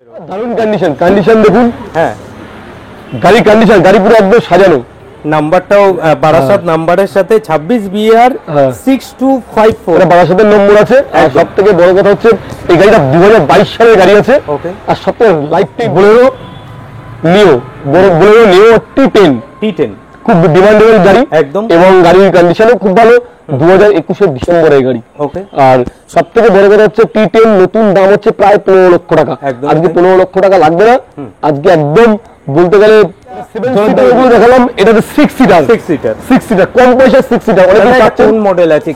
দারুণ condition condition দেখুন। হ্যাঁ, গাড়ি কন্ডিশন, গাড়ি পুরো একদম সাজানো। নাম্বারটাও বারাসাত নাম্বারের সাথে 26 বিআর 6254 এটা বারাসাতের নম্বর আছে। আর সব থেকে বড় কথা হচ্ছে এই গাড়িটা 2022 সালের গাড়ি আছে। ওকে। আর সব থেকে লাইফ টাইম বোলেরো নিও, বোলেরো নিও T10 খুব ডিমান্ডেবল গাড়ি একদম। এবং গাড়ির কন্ডিশনও খুব ভালো। 2021 ডিসেম্বরের গাড়ি। ওকে। আর সব থেকে বড় কথা হচ্ছে T10 নতুন দাম হচ্ছে প্রায় 15 লক্ষ টাকা। আজকে 15 লক্ষ টাকা লাগবে না, আজকে একদম বলতে গেলে 7 সিটার গুলো দেখালাম, এটা 6 সিটার কম পয়সা 6 সিটার। অনেকে কোন মডেল আছে?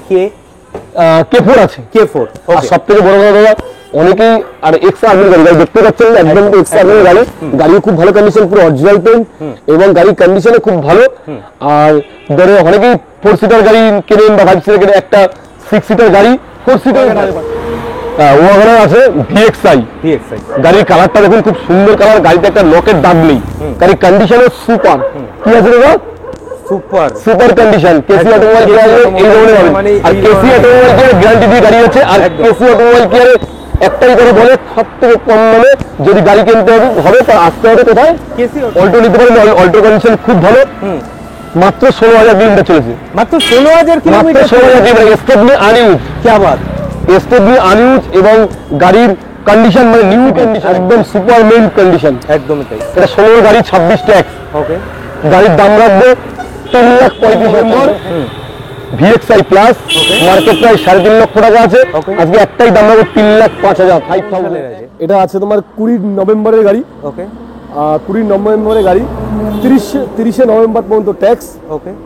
K4 আছে। K4। আর সব থেকে বড় কথা দাদা, অনেকেই আর এক্সট্রা আর্মি গাড়ি দেখতে পাচ্ছেন, একদম এক্সট্রা আর্মি গাড়ি। গাড়ি খুব ভালো কন্ডিশন, পুরো অরিজিনাল পেইন্ট এবং গাড়ির কন্ডিশনে খুব ভালো। আর ধরে অনেকেই 4 সিটার গাড়ি কেনেন বা 5 সিটার কেনেন, একটা 6 সিটার গাড়ি 4 সিটার ওখানে আছে VXI। গাড়ির কালারটা দেখুন, খুব সুন্দর কালার। গাড়িতে একটা লকের দাগ নেই, গাড়ির কন্ডিশনও সুপার। কি আছে দাদা? Super condition. কেসি অটোমোবাইল কেয়ারে এই ধরনের হবে। আর কেসি অটোমোবাইল কেয়ারে গ্যারান্টি দিয়ে গাড়ি আছে। আর কেসি অটোমোবাইল কেয়ারে একটাই করে বলে, সব থেকে কম দামে যদি গাড়ি কিনতে হবে তা আসতে হবে কোথায়? অল্টো নিতে পারেন। অল্টো কন্ডিশন খুব ভালো। মাত্র 16,000 কিলোমিটার চলেছে। মাত্র 16,000 কিলোমিটার। 16,000 কিলোমিটার। স্টেপনি আনইউজ। কি আবার স্টেপনি আনইউজ এবং গাড়ির কন্ডিশন মানে নিউ কন্ডিশন, একদম সুপার মেইন কন্ডিশন। একদমই তাই। এটা 16 গাড়ি 26 ট্যাক্স। ওকে। গাড়ির দাম রাখবো 3,35,000। VXI plus market price 3.5 lakh টাকা আছে। আজকে একটাই দাম রাখবো 3,05,000। এটা আছে তোমার 20 নভেম্বরের গাড়ি। ওকে। 20 নভেম্বরের গাড়ি, 30 নভেম্বর পর্যন্ত ট্যাক্স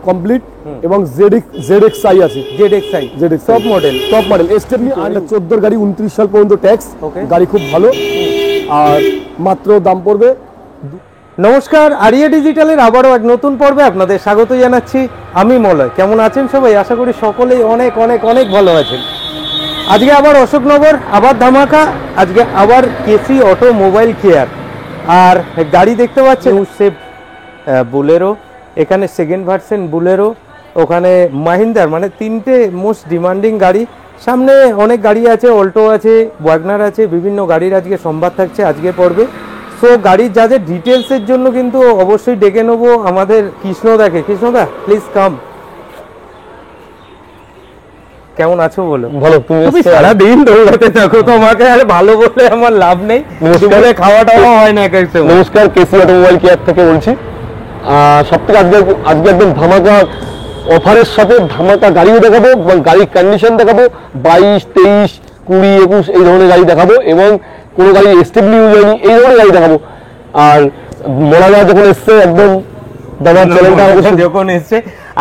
কমপ্লিট এবং ZXI আছে। ZXI top model stepney. আর 14 গাড়ি 29 সাল পর্যন্ত ট্যাক্স। গাড়ি খুব ভালো। আর মাত্র দাম পড়বে। নমস্কার, আরিয়া ডিজিটালের আবারও এক নতুন পর্বে আপনাদের স্বাগত জানাচ্ছি। আমি মলয়। কেমন আছেন সবাই? আশা করি সকলেই অনেক অনেক অনেক ভালো আছেন। আজকে আবার অশোকনগর, আবার ধামাকা, আজকে আবার কেসি অটোমোবাইল কেয়ার। আর গাড়ি দেখতে পাচ্ছেন সেফ বুলেরো, এখানে সেকেন্ড ভার্সন বুলেরো, ওখানে মাহিন্দার, মানে তিনটে মোস্ট ডিমান্ডিং গাড়ি। সামনে অনেক গাড়ি আছে, অল্টো আছে, ওয়াগনার আছে, বিভিন্ন গাড়ির আজকে সম্ভার থাকছে আজকে পর্বে। সো গাড়ির যা যা ডিটেলসের জন্য কিন্তু অবশ্যই ডেকে নেবো আমাদের কৃষ্ণদাকে। কৃষ্ণদা প্লিজ কাম। কেমন আছো বলো? ভালো। তুমি সারাদিন দৌড়াতে থাকো, তোমাকে আর ভালো বলে আমার লাভ নেই। দুপুরে খাওয়াটাও হয় না। নমস্কার, কেসি অটোমোবাইল কেয়ার থেকে বলছি। সব থেকে আজকে একদম ধামাকা অফারের সাথে ধামাকা গাড়িও দেখাবো এবং গাড়ির কন্ডিশন দেখাবো। 22, 23, 20, 21 এই ধরনের গাড়ি দেখাবো এবং কোনো গাড়ি স্টেপনি ইউজ হয়নি এই ধরনের গাড়ি দেখাবো। আর মোড়াদা যখন এসছে একদম দাদার চ্যানেলটা যখন এসছে,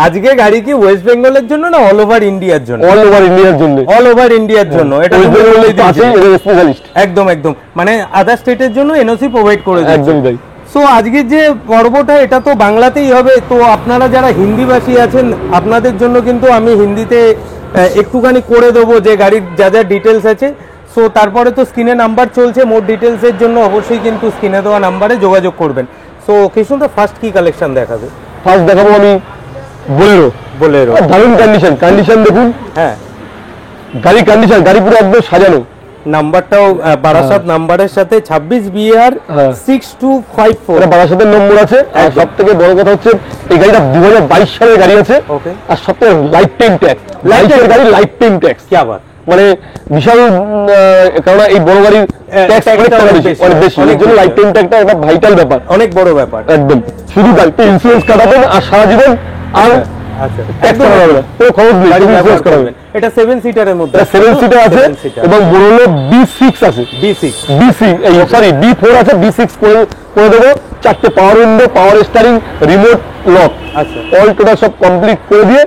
আজকে গাড়ি কি ওয়েস্ট বেঙ্গলের জন্য না অল ওভার ইন্ডিয়ার জন্য? অল ওভার ইন্ডিয়ার জন্য। অল ওভার ইন্ডিয়ার জন্য। এটা স্পেশালিস্ট একদম মানে আদার স্টেটের জন্য এনওসি প্রোভাইড করে দিচ্ছে। একদম তাই। সো আজকের যে পর্বটা এটা তো বাংলাতেই হবে। তো আপনারা যারা হিন্দিভাষী আছেন আপনাদের জন্য কিন্তু আমি হিন্দিতে একটুখানি করে দেবো যে গাড়ির যা যা ডিটেলস আছে। সো তারপরে তো স্ক্রিনে নাম্বার চলছে, মোর ডিটেলসের জন্য অবশ্যই কিন্তু স্ক্রিনে দেওয়া নাম্বারে যোগাযোগ করবেন। সো কৃষ্ণদা ফার্স্ট কি কালেকশন দেখাবে? ফার্স্ট দেখাবো আমি বোলেরো। দারুণ কন্ডিশন দেখুন। হ্যাঁ, গাড়ি কন্ডিশন, গাড়ি পুরো একদম সাজানো। নাম্বারটাও বারাসাত নাম্বারের সাথে 26 বিআর 6254। এটা বারাসাতের নম্বর আছে। আর সব থেকে বড় কথা হচ্ছে এই গাড়িটা 2022 সালের গাড়ি আছে। ওকে। আর সব থেকে লাইফ টাইম ট্যাক্স। গাড়ি লাইফ টাইম ট্যাক্স। কি আবার মানে বিশাল, কারণ এই বড় গাড়ির ট্যাক্স অনেক বেশি, অনেক জন্য লাইফ টাইম ট্যাক্সটা একটা ভাইটাল ব্যাপার, অনেক বড় ব্যাপার। একদম। শুধু গাড়িতে ইন্স্যুরেন্স কাটাবেন আর সারা জীবন আর ট্যাক্স কাটা হবে না, কোনো খরচ নেই, ইন্স্যুরেন্স কাটাবেন। এটা 7 সিটারের মধ্যে, 7 সিটার আছে এবং বড় হলো B6 আছে। B4 আছে, B6 করে দেবো। 4টে power window, power steering, remote lock, all total সব কমপ্লিট করে দিয়ে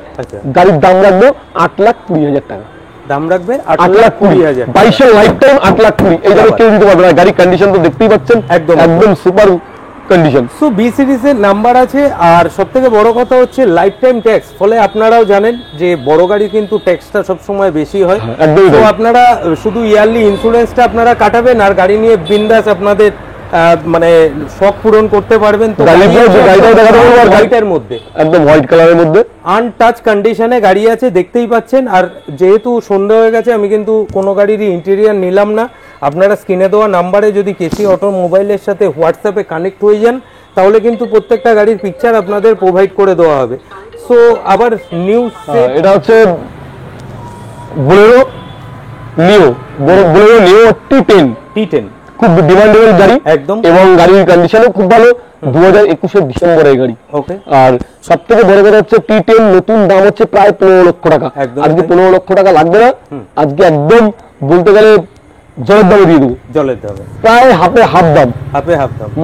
গাড়ির দাম রাখবো 8,20,000 টাকা। দাম রাখবে 8,20,000। 22 লাইফ টাইম 8,20,000। এই দামে কেউ দিতে পারবে না। গাড়ির কন্ডিশন তো দেখতেই পাচ্ছেন, একদম সুপার কন্ডিশন। সো বি সিরিজের নাম্বার আছে। আর সবথেকে বড় কথা হচ্ছে লাইফ টাইম ট্যাক্স। ফলে আপনারাও জানেন যে বড় গাড়ি কিন্তু ট্যাক্সটা সব সময় বেশি হয়। তো আপনারা শুধু ইয়ারলি ইন্স্যুরেন্সটা আপনারা কাটাবেন আর গাড়ি নিয়ে বিন্দাস আপনাদের মানে শখ পূরণ করতে পারবেন। তো গাড়িটার মধ্যে একদম হোয়াইট কালারের মধ্যে আনটাচ কন্ডিশনে গাড়ি আছে, দেখতেই পাচ্ছেন। আর যেহেতু সন্ধ্যা হয়ে গেছে আমি কিন্তু কোনো গাড়িরই ইন্টেরিয়ার নিলাম না। আপনারা স্ক্রিনে দেওয়া নাম্বারে যদি কেসি অটোমোবাইলের সাথে হোয়াটসঅ্যাপে কানেক্ট হয়ে যান তাহলে কিন্তু প্রত্যেকটা গাড়ির পিকচার আপনাদের প্রোভাইড করে দেওয়া হবে। সো আবার নিউ এটা হচ্ছে বোলেরো নিও, বোলেরো নিও T10 খুব ডিমান্ডেবল গাড়ি একদম, এবং গাড়ির কন্ডিশনও খুব ভালো। 2021 ডিসেম্বরের গাড়ি। ওকে, আর সব থেকে বড় কথা হচ্ছে T10 নতুন দাম হচ্ছে প্রায় 15 লক্ষ টাকা। আজকে 15 লক্ষ টাকা লাগবে না, আজকে একদম বলতে গেলে জলের দামে দিয়ে দেবো, জলের দামে প্রায় হাফ দাম,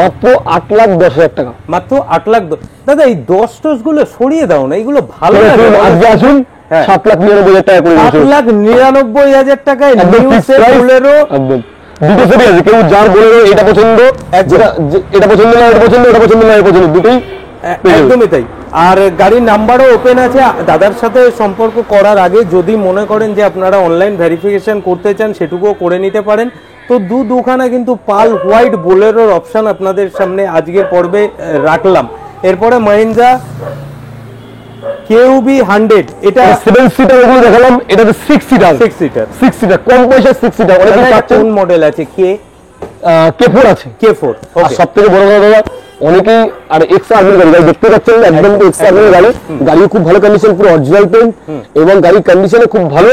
মাত্র 8,10,000 টাকা, মাত্র 8 লাখ। দাদা এই 10 টস গুলো সরিয়ে দাও না, এগুলো ভালো লাগে। আজকে আসুন 7,99,000 টাকা করে, 7,99,000 টাকায় নিউ সেট বোলেরো। একদম দুটো সেটই আছে, কেউ যার বোলেরো এটা পছন্দ, এটা পছন্দ না এটা পছন্দ, এটা পছন্দ না এটা পছন্দ, দুটোই একদমই তাই। আর গাড়ির নাম্বারও ওপেন আছে। দাদার সাথে সম্পর্ক করার আগে যদি মনে করেন যে আপনারা অনলাইন ভেরিফিকেশন করতে চান সেটুকুও করে নিতে পারেন। তো দুখানা কিন্তু পাল হোয়াইট বোলেরোর অপশন আপনাদের সামনে আজকের পর্বে রাখলাম। এরপরে মহিন্দ্রা কেউবি 100, এটা 7 সিটার ওগুলো দেখালাম, এটা 6 সিটার কম পয়সা 6 সিটার। অনেকে কোন মডেল আছে? K4 আছে, K4। আর সবথেকে বড় কথা দাদা, অনেকেই আর এক্স আর্মির গাড়ি দেখতে পাচ্ছেন, একদম এক্স আর্মির গাড়ি, গাড়ি খুব ভালো কন্ডিশন, পুরো অরিজিনাল পেইন্ট এবং গাড়ির কন্ডিশনে খুব ভালো।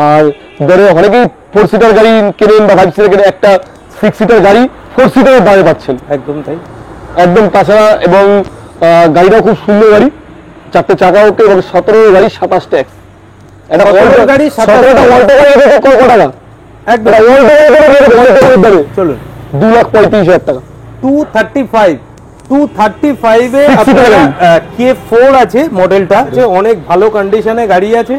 আর ধরে অনেকেই 4 সিটার গাড়ি কেনেন বা 5 সিটার কেনেন, একটা 6 সিটার গাড়ি 4 সিটারের দামে পাচ্ছেন। একদম তাই, একদম। তাছাড়া এবং গাড়িটাও খুব সুন্দর গাড়ি, 4টে চাকা ওকে, এবং 17 গাড়ি 27 ট্যাক্স। এটা অল্টো গাড়ি 17টা অল্টো গাড়ি কত টাকা? একদম অল্টো গাড়ি দামে চলুন 2,35,000 টাকা, 235 এ আপনারা K4 আছে মডেলটা, যে অনেক ভালো কন্ডিশনে গাড়ি আছে।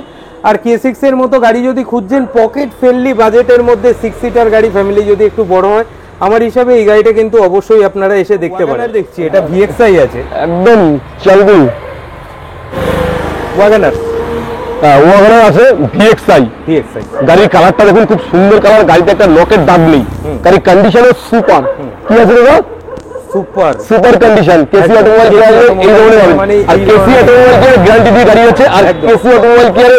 আর K6 এর মতো গাড়ি যদি খুঁজছেন পকেট ফ্রেন্ডলি বাজেটের মধ্যে 6 সিটার গাড়ি, ফ্যামিলি যদি একটু বড় হয়, আমার হিসাবে এই গাড়িটা কিন্তু অবশ্যই আপনারা এসে দেখতে পারেন। দেখছি এটা VXI আছে, একদম চালু ওয়াগনার আছে, VXI গাড়ির কালারটা দেখুন, খুব সুন্দর কালার। গাড়িতে একটা লকের দাগ নেই, গাড়ির কন্ডিশনও সুপার। কি আছে দাদা? Super condition. KC automobile care এই ধরনের হবে, আর কেসি অটোমোবাইল কেয়ার গ্যারান্টি দিয়ে গাড়ি আছে। আর কেসি অটোমোবাইল কেয়ারে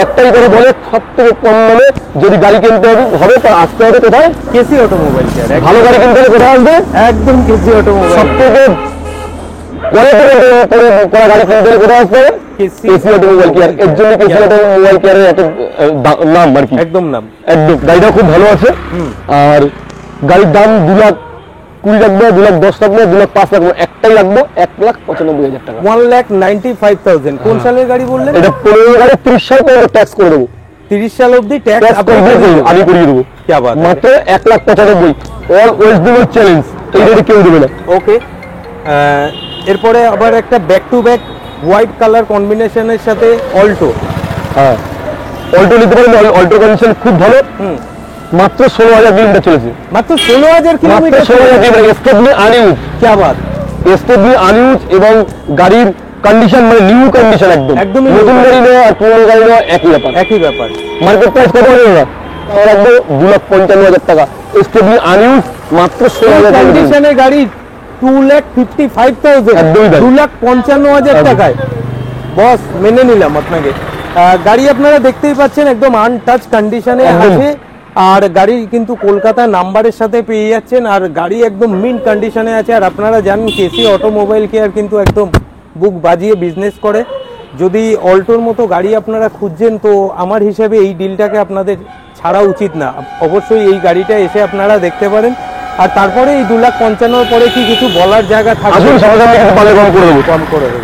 একটাই করে বলে, সবথেকে কম দামে যদি গাড়ি কিনতে হবে তা আসতে হবে কোথায়? KC automobile care. ভালো গাড়ি কিনতে হলে কোথায় আসবে? একদম কেসি অটোমোবাইল। সবথেকে করা গাড়ি কিনতে হলে কোথায় আসতে হবে? KC automobile care. এর জন্য কেসি অটোমোবাইল কেয়ারের এত নাম আর কি, একদম নাম। একদম গাড়িটা খুব ভালো আছে। আর গাড়ির দাম 2,20,000 লাগবে, 2,10,000 লাগবে, 2,05,000 লাগবে, একটাই লাগবে 1,95,000 টাকা, 1,95,000। কোন সালের গাড়ি বললেন? এটা 15 গাড়ি 30 সাল পর্যন্ত ট্যাক্স করে দেবো, 30 সাল অবধি ট্যাক্স আমি করিয়ে দেবো। মাত্র 1,95,000। অল ওয়েস্ট বেঙ্গল চ্যালেঞ্জ, এই রেটে কেউ দেবে না। ওকে, এরপরে আবার একটা back to back white colour কম্বিনেশনের সাথে অল্টো। হ্যাঁ, অল্টো নিতে পারেন, অল্টো কন্ডিশন খুব ভালো। মাত্র 16,000 কিলোমিটার চলেছে, মাত্র 16,000 কিলোমিটার। 16,000 kilometre, Stepney আনইউজ। কি বাত, স্টেপনি আনইউজ এবং গাড়ির কন্ডিশন মানে নিউ কন্ডিশন, একদম নতুন গাড়ি নেওয়া আর পুরনো গাড়ি নেওয়া একই ব্যাপার। মার্কেট প্রাইস কত হবে দাদা? রাখবো 2,55,000 টাকা, স্টেপনি আনইউজ, মাত্র 16,000 কন্ডিশনের গাড়ি 2,55,000, একদমই 2,55,000 টাকায়। বস মেনে নিলাম আপনাকে। গাড়ি আপনারা দেখতেই পাচ্ছেন একদম আনটাচ কন্ডিশনে আছে। আর গাড়ি কিন্তু কলকাতা নাম্বারের সাথে পেয়ে যাচ্ছেন, আর গাড়ি একদম মিন্ট কন্ডিশনে আছে। আর আপনারা জানেন কেসি অটোমোবাইল কেয়ার কিন্তু একদম বুক বাজিয়ে বিজনেস করে। যদি অল্টোর মতো গাড়ি আপনারা খুঁজছেন তো আমার হিসাবে এই ডিলটাকে আপনাদের ছাড়া উচিত না। অবশ্যই এই গাড়িটা এসে আপনারা দেখতে পারেন। আর তারপরে এই 2,55,000 পরে কি কিছু বলার জায়গা থাকবে? কম করে দেবো।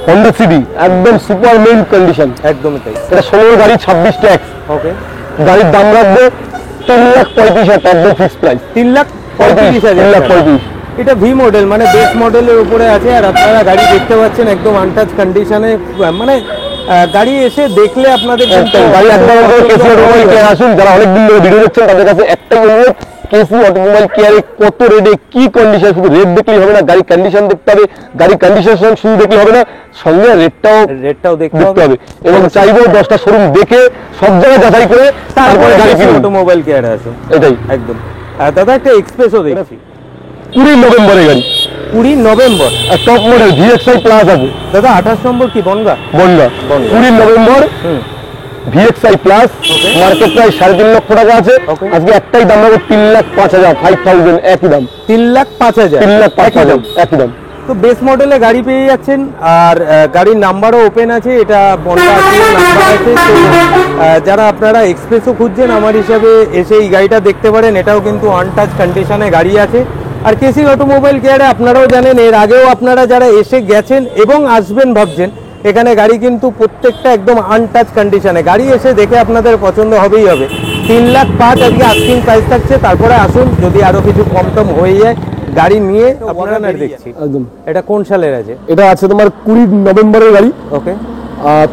হন্ডা সিটি একদম সুপার মিন্ট কন্ডিশন, একদমই তাই। এটা 16 গাড়ি 26 ট্যাক্স। ওকে, গাড়ির দাম রাখবো 3,35,000 টাকা, একদম ফিক্সড প্রাইস 3,35,000। এটা ভি মডেল মানে বেস মডেলের উপরে আছে। আর আপনারা গাড়ি দেখতে পাচ্ছেন একদম আনটাচ কন্ডিশনে, মানে গাড়ি এসে দেখলে আপনাদের গাড়ি একবার কেসি অটোমোবাইল কেয়ার আসুন। যারা অনেকদিন ধরে ভিডিও দেখছেন তাদের কাছে একটাই অনুরোধ, কেসি অটোমোবাইল কেয়ারে কত রেটে কি কন্ডিশন, শুধু রেট দেখলেই হবে না, গাড়ি কন্ডিশন দেখতে হবে। গাড়ি কন্ডিশন শুধু দেখলে হবে না, সঙ্গে রেটটাও দেখতে হবে। এবং চাইবো 10টা শোরুম দেখে সব জায়গায় যাচাই করে তারপরে গাড়ি কিনুন। অটোমোবাইল কেয়ারে আসুন, এটাই একদম। দাদা একটা এক্সপ্রেসও দেখছি 20 নভেম্বরে গাড়ি, 20 November, top model VXI plus আছে। দাদা 28 নম্বর কি Bangaon? 20 November VXI plus, market price 3.5 lakh টাকা আছে। Okay. আজকে একটাই দাম হবে 3,05,000, 5,000 একই দাম, 3,05,000 3,05,000 একই দাম। তো বেস মডেলে গাড়ি পেয়ে যাচ্ছেন, আর গাড়ির নাম্বারও ওপেন আছে, এটা বন্ডা নাম্বার আছে। তো যারা আপনারা এক্সপ্রেসও খুঁজছেন আমার হিসাবে এসে এই গাড়িটা দেখতে পারেন, এটাও কিন্তু আনটাচ কন্ডিশনে গাড়ি আছে। আর কেসি অটোমোবাইল কেয়ারে আপনারাও জানেন, এর আগেও আপনারা যারা এসে গেছেন এবং আসবেন ভাবছেন, এখানে গাড়ি কিন্তু প্রত্যেকটা একদম আনটাচ কন্ডিশনে। গাড়ি এসে দেখে আপনাদের পছন্দ হবেই হবে। 3,05,000 আজকে আস্কিং প্রাইস থাকছে, তারপরে আসুন যদি আরো কিছু কম টম হয়ে যায় গাড়ি নিয়ে আপনারা দেখছি। একদম। এটা কোন সালের আছে? এটা আছে তোমার 20 নভেম্বরের গাড়ি। ওকে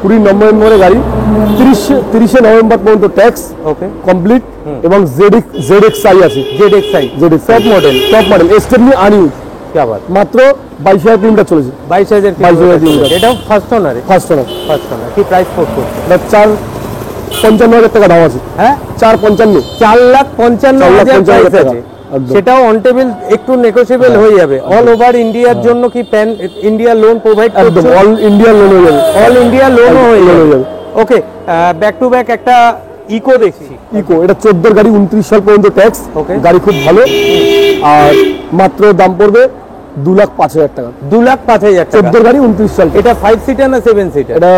20 নভেম্বরের গাড়ি, 30 নভেম্বর পর্যন্ত ট্যাক্স ওকে কমপ্লিট, এবং ZXI আছে, ZXI টপ মডেল এক্সট্রিমলি আনইউজ। কি আবার মাত্র 22,000 কিলোমিটার চলেছে। 22,000 22,000 কিলোমিটার। এটাও ফার্স্ট ওনারে? First owner. First owner. কি প্রাইস করছে? এটা 4,55,000 টাকা দাম আছে। হ্যাঁ 4,55,000, 4,55,000 প্রাইস টাকা। আছে। একদম। সেটাও অন টেবিল, একটু নেগোশিয়েবল হয়ে যাবে। অল ওভার ইন্ডিয়ার জন্য কি প্যান ইন্ডিয়া লোন প্রোভাইড একদম করছে? অল ইন্ডিয়া লোন হয়ে যাবে। অল ইন্ডিয়া লোনও হয়ে loan হয়ে যাবে। যাবে। ওকে ব্যাক টু ব্যাক একটা ইকো দেখছি। ইকো, এটা 14 গাড়ি, 29 সাল পর্যন্ত ট্যাক্স। Okay. গাড়ি খুব ভালো, আর মাত্র দাম পড়বে 2,05,000 টাকা। 2,05,000 টাকা। 14 গাড়ি, 29 সাল। এটা 5 সিটার না 7 সিটার? এটা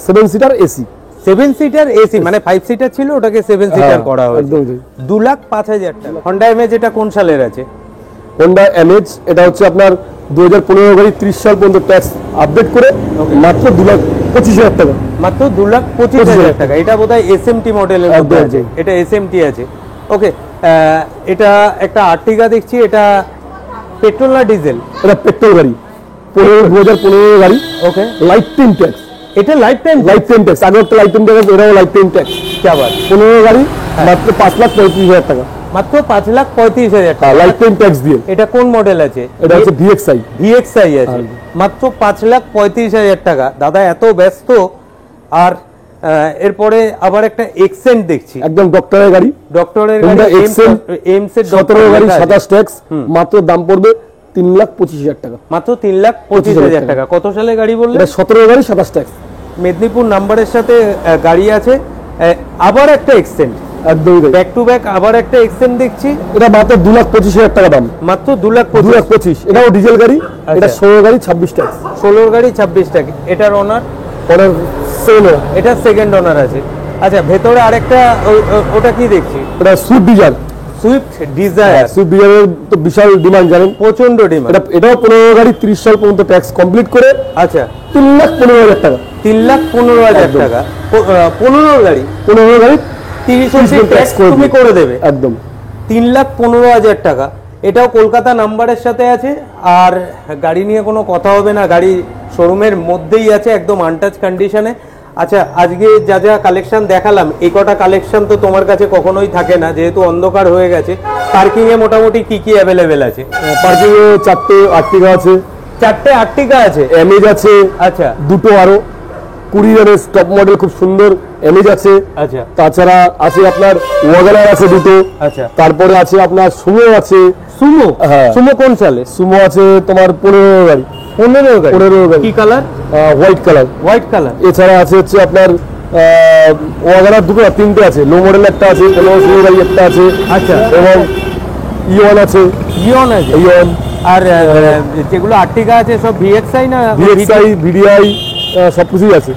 7 সিটার এসি। 7 সিটার এসি, মানে 5 সিটার ছিল ওটাকে 7 সিটার করা হয়েছে। একদম ঠিক। 2,05,000 টাকা। হন্ডা এমএজ এটা কোন সালের আছে? হোন্ডা এমএজ, এটা হচ্ছে আপনার 2015 গাড়ি, 30 সাল পর্যন্ত ট্যাক্স আপডেট করে মাত্র 2,25,000 টাকা। মাত্র 2,25,000 টাকা। এটা বোধহয় এসএমটি মডেলের মধ্যে একদম আছে। ঠিক। এটা এসএমটি আছে। ওকে এটা একটা আর্টিগা দেখছি, এটা পেট্রোল না ডিজেল? এটা পেট্রোল গাড়ি, 2015 গাড়ি। ওকে লাইফ টাইম ট্যাক্স, এটা life time? Life time tax. আগে একটা লাইফ টাইম ট্যাক্স, এটাও লাইফ টাইম ট্যাক্স। কি আবার? 15 গাড়ি, মাত্র 5,35,000 টাকা। মাত্র 5,35,000 টাকা। লাইফ টাইম ট্যাক্স দিয়ে। এটা কোন মডেল আছে? এটা হচ্ছে VXI। VXI আছে, মাত্র 5,35,000 টাকা। দাদা এত ব্যস্ত। আর এরপরে আবার একটা এক্সেন্ট দেখছি, একদম ডক্টরের গাড়ি। ডক্টরের Honda গাড়ি, Accent, এমস এর 17 গাড়ি, 27 ট্যাক্স, মাত্র দাম পড়বে 3,25,000 টাকা। মাত্র 3,25,000 টাকা। কত সালে গাড়ি বললে? এটা 17 গাড়ি, 27 ট্যাক্স। মেদিনীপুর নাম্বারের সাথে গাড়ি আছে। আবার একটা এক্সেন্ট, একদমই তাই। ব্যাক টু ব্যাক আবার একটা এক্সেন্ট দেখছি, এটা মাত্র 2,25,000 টাকা দাম। মাত্র 2,25,000। 2,25,000। এটাও ডিজেল গাড়ি। এটা 16 গাড়ি, 26 ট্যাক্স। 16 গাড়ি 26 টাকা। এটার ওনার? পরে সেল। এটা সেকেন্ড ওনার আছে। আচ্ছা ভেতরে আরেকটা ওটা কি দেখছি? এটা Swift Dzire. Swift Dzire. Swift ডিজায়ারের তো বিশাল ডিমান্ড জানেন, প্রচন্ড ডিমান্ড। এটাও 15 গাড়ি, 30 সাল পর্যন্ত ট্যাক্স কমপ্লিট করে আচ্ছা 3,15,000 টাকা। 3,15,000 টাকা। 15 গাড়ি, 15 গাড়ি 30 ট্যাক্স তুমি করে দেবে। একদম। 3,15,000 টাকা। এটাও কলকাতা নাম্বারের সাথে আছে। আর গাড়ি নিয়ে কোনো কথা হবে না, গাড়ি শোরুমের মধ্যেই আছে, একদম আনটাচ কন্ডিশনে। আচ্ছা আজকে যা যা কালেকশন দেখালাম, এই কটা কালেকশন তো তোমার কাছে কখনোই থাকে না, যেহেতু অন্ধকার হয়ে গেছে। পার্কিং এ মোটামুটি কি কি অ্যাভেলেবেল আছে? পার্কিং এ 4টে আর্টিগা আছে। 4টে আর্টিগা আছে, এমএজ আছে। আচ্ছা দুটো আরো 20 এর টপ মডেল খুব সুন্দর এমএজ আছে। আচ্ছা তাছাড়া আছে আপনার ওয়াগনার আছে দুটো। আচ্ছা তারপরে আছে আপনার সুমো আছে। সুমো? হ্যাঁ। সুমো কোন সালে? সুমো আছে তোমার 15 গাড়ি। 15 গাড়ি। 15 গাড়ি। কি colour? White colour. White colour. এছাড়া আছে হচ্ছে আপনার ওয়াগনার দুটো, 3টে আছে। লো মডেল একটা আছে, 15 গাড়ি একটা আছে। আচ্ছা এবং ইয়ন আছে। ইয়ন আছে। ইয়ন। আর যেগুলো আর্টিগা আছে সব VXI না? VXI, VDI সবকিছুই আছে।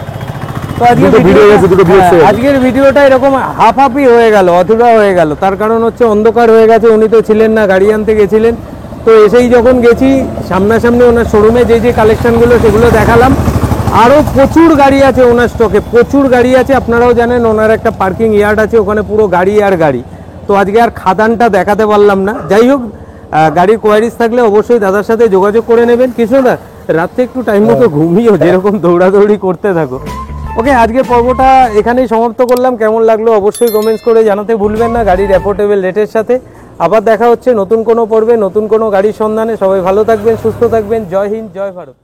তো আজকে দুটো VDI আছে, দুটো VXI আছে। আজকের ভিডিওটা এরকম হাফই হয়ে গেল, অধুরা হয়ে গেল। তার কারণ হচ্ছে অন্ধকার হয়ে গেছে, উনি তো ছিলেন না, গাড়ি আনতে গেছিলেন। তো এসেই যখন গেছি সামনাসামনি ওনার শোরুমে যে যে কালেকশনগুলো সেগুলো দেখালাম। আরও প্রচুর গাড়ি আছে ওনার স্টকে, প্রচুর গাড়ি আছে। আপনারাও জানেন ওনার একটা পার্কিং ইয়ার্ড আছে, ওখানে পুরো গাড়ি আর গাড়ি। তো আজকে আর খাদানটা দেখাতে পারলাম না। যাই হোক, গাড়ির কোয়ারিজ থাকলে অবশ্যই দাদার সাথে যোগাযোগ করে নেবেন। কৃষ্ণদা রাত্রে একটু টাইম মতো ঘুমিও, যেরকম দৌড়াদৌড়ি করতে থাকো। ওকে, আজকের পর্বটা এখানেই সমাপ্ত করলাম। কেমন লাগলো অবশ্যই কমেন্টস করে জানাতে ভুলবেন না, গাড়ির অ্যাফোর্ডেবল রেটের সাথে। আবার দেখা হচ্ছে নতুন কোনো পর্বে, নতুন কোনো গাড়ির সন্ধানে। সবাই ভালো থাকবেন, সুস্থ থাকবেন। জয় হিন্দ, জয় ভারত।